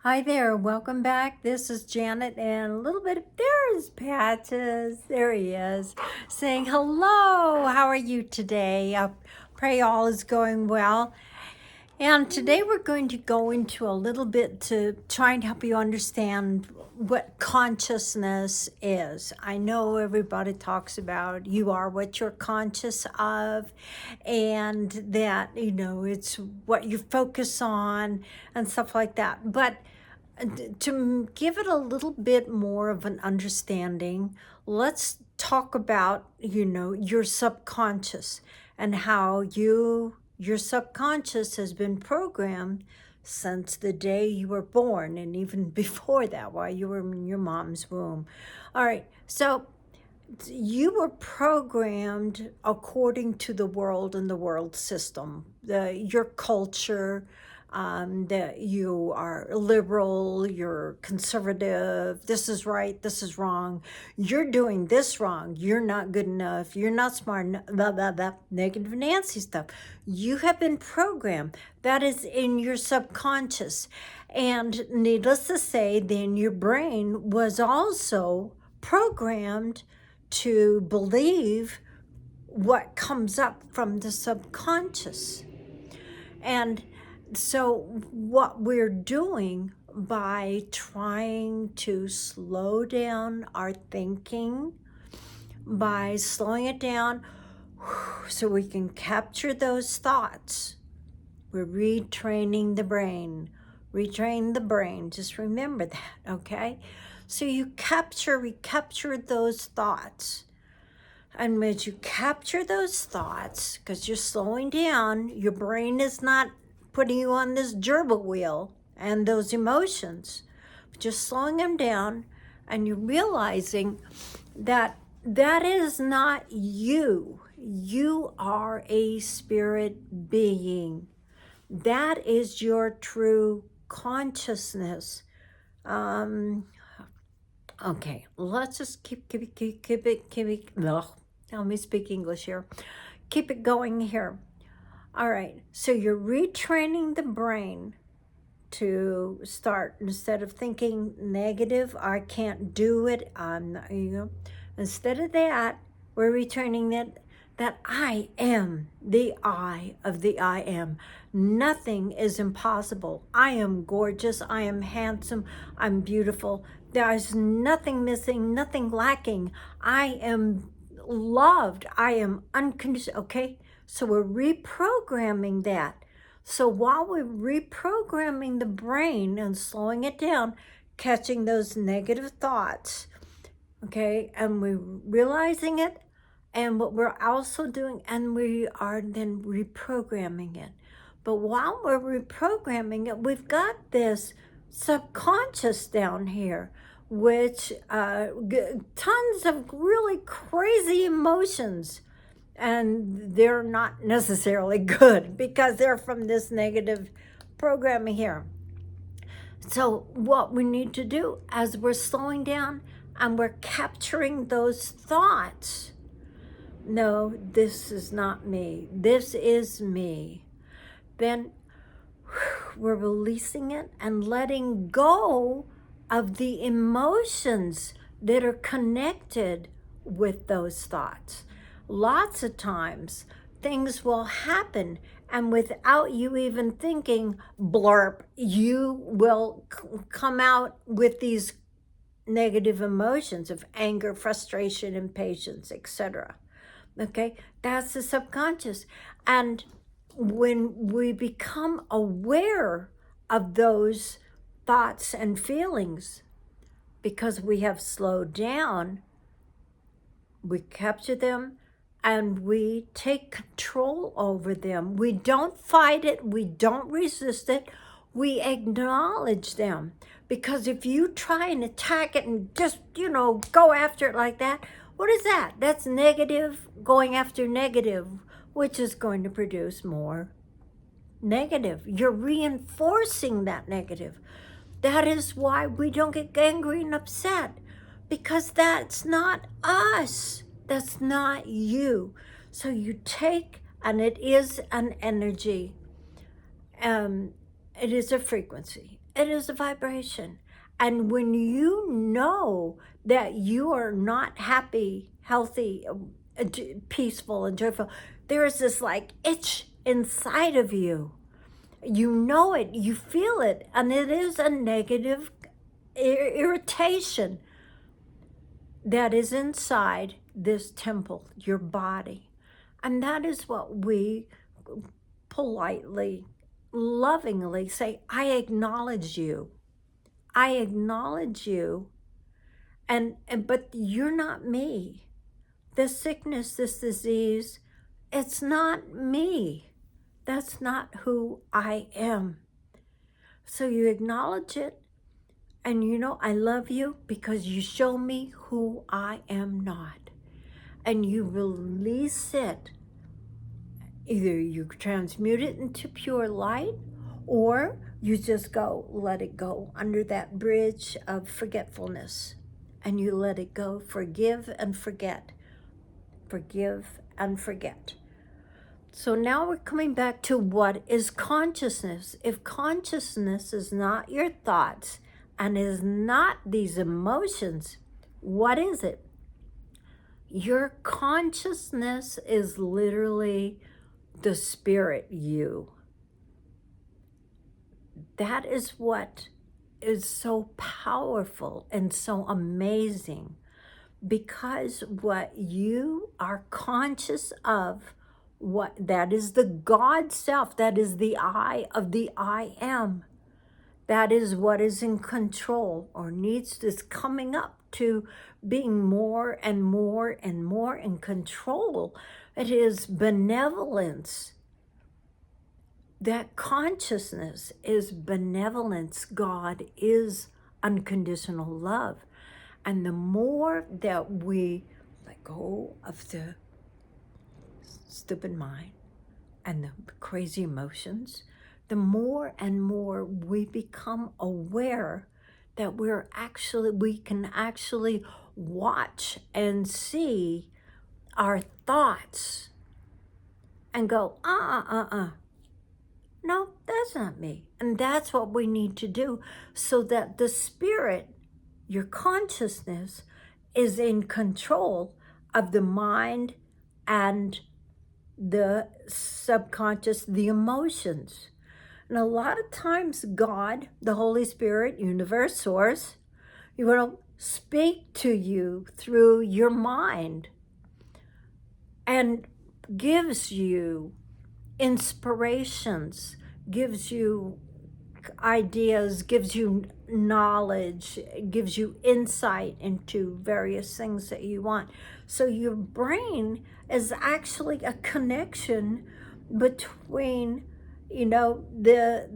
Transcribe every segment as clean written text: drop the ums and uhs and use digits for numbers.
Hi there, welcome back. This is Janet, and a little bit, there's Patches. There he is, saying hello. How are you today? I pray all is going well. And today we're going to go into a little bit to try and help you understand what consciousness is. I know everybody talks about you are what you're conscious of, and that, it's what you focus on and stuff like that. But to give it a little bit more of an understanding, let's talk about, your subconscious and how your subconscious has been programmed since the day you were born and even before that while you were in your mom's womb. All right. So you were programmed according to the world and the world system, your culture, that you are liberal, you're conservative, this is right, this is wrong, you're doing this wrong, you're not good enough, you're not smart enough, blah, blah, blah, negative Nancy stuff. You have been programmed. That is in your subconscious. And needless to say, then your brain was also programmed to believe what comes up from the subconscious. And so, what we're doing by trying to slow down our thinking, by slowing it down so we can capture those thoughts, we're retraining the brain. Retrain the brain. Just remember that, okay? So you recapture those thoughts. And as you capture those thoughts, because you're slowing down, your brain is not putting you on this gerbil wheel and those emotions, but you're slowing them down, and you're realizing that that is not you. You are a spirit being. That is your true consciousness. Okay, let's just keep it. Ugh, let me speak English here. Keep it going here. All right, so you're retraining the brain to start, instead of thinking negative, I can't do it, I'm not, instead of that, we're retraining that I am the I of the I am. Nothing is impossible. I am gorgeous. I am handsome. I'm beautiful. There is nothing missing, nothing lacking. I am loved. I am unconditional. Okay, so we're reprogramming that. So while we're reprogramming the brain and slowing it down, catching those negative thoughts, okay, and we're realizing it, and what we're also doing, and we are then reprogramming it. But while we're reprogramming it, we've got this subconscious down here, which tons of really crazy emotions, and they're not necessarily good because they're from this negative programming here. So what we need to do as we're slowing down and we're capturing those thoughts, no, this is not me, this is me, then we're releasing it and letting go of the emotions that are connected with those thoughts. Lots of times things will happen, and without you even thinking, blurp, you will come out with these negative emotions of anger, frustration, impatience, etc. Okay, that's the subconscious. And when we become aware of those thoughts and feelings, because we have slowed down, we capture them and we take control over them. We don't fight it, we don't resist it, we acknowledge them. Because if you try and attack it and just, go after it like that, what is that? That's negative, going after negative, which is going to produce more negative. You're reinforcing that negative. That is why we don't get angry and upset, because that's not us. That's not you. So you take, and it is an energy. It is a frequency. It is a vibration. And when you know that you are not happy, healthy, peaceful, and joyful, there is this like itch inside of you. You know it, you feel it, and it is a negative irritation that is inside this temple, your body. And that is what we politely, lovingly say, I acknowledge you. I acknowledge you. But you're not me. This sickness, this disease, it's not me. That's not who I am. So you acknowledge it, and you know, I love you because you show me who I am not. And you release it. Either you transmute it into pure light, or you just go, let it go under that bridge of forgetfulness. And you let it go, forgive and forget. Forgive and forget. So now we're coming back to what is consciousness. If consciousness is not your thoughts and is not these emotions, what is it? Your consciousness is literally the spirit you. That is what is so powerful and so amazing, because what you are conscious of, what that is the God self, that is the I of the I am. That is what is in control, or needs this coming up to being more and more and more in control. It is benevolence. That consciousness is benevolence. God is unconditional love. And the more that we let go of the stupid mind and the crazy emotions, the more and more we become aware that we can actually watch and see our thoughts and go, no, that's not me. And that's what we need to do, so that the spirit, your consciousness, is in control of the mind and the subconscious, the emotions. And a lot of times God, the Holy Spirit, universe, source, you will speak to you through your mind and gives you inspirations, gives you ideas, gives you knowledge, gives you insight into various things that you want. So your brain is actually a connection between, you know, the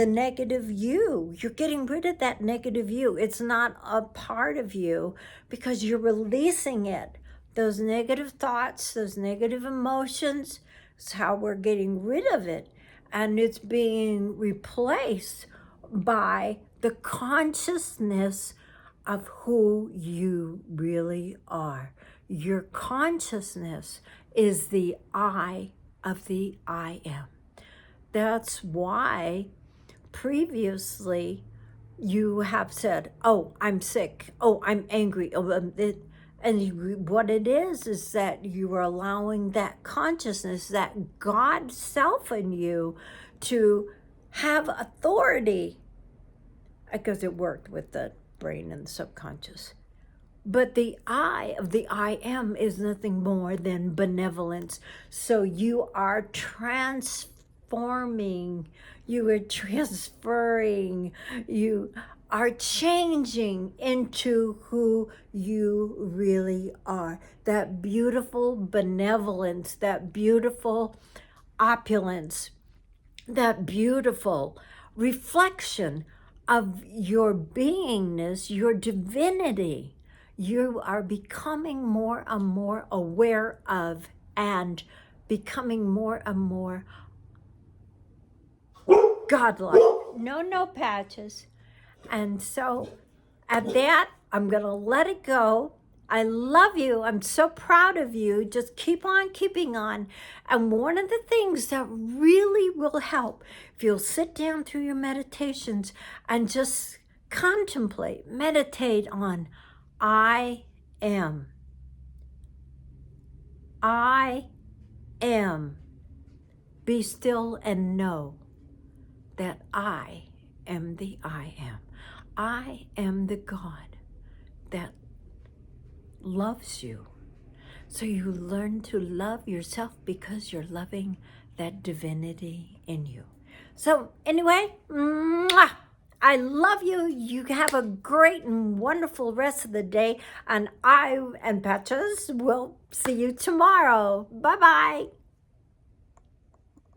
negative you. You're getting rid of that negative you. It's not a part of you because you're releasing it. Those negative thoughts, those negative emotions, is how we're getting rid of it. And it's being replaced by the consciousness of who you really are. Your consciousness is the I of the I am. That's why previously you have said, oh, I'm sick. Oh, I'm angry. And what it is that you are allowing that consciousness, that God self in you, to have authority, because it worked with the brain and the subconscious. But the I of the I am is nothing more than benevolence. So you are transforming, you are transferring, you are changing into who you really are. That beautiful benevolence, that beautiful opulence, that beautiful reflection of your beingness, your divinity. You are becoming more and more aware of, and becoming more and more godlike. No patches. And so at that, I'm going to let it go. I love you. I'm so proud of you. Just keep on keeping on. And one of the things that really will help, if you'll sit down through your meditations and just contemplate, meditate on, I am. I am. Be still and know that I am the I am. I am the God that loves you. So you learn to love yourself because you're loving that divinity in you. So anyway, mwah, I love you. You have a great and wonderful rest of the day. And I and Patches will see you tomorrow. Bye-bye.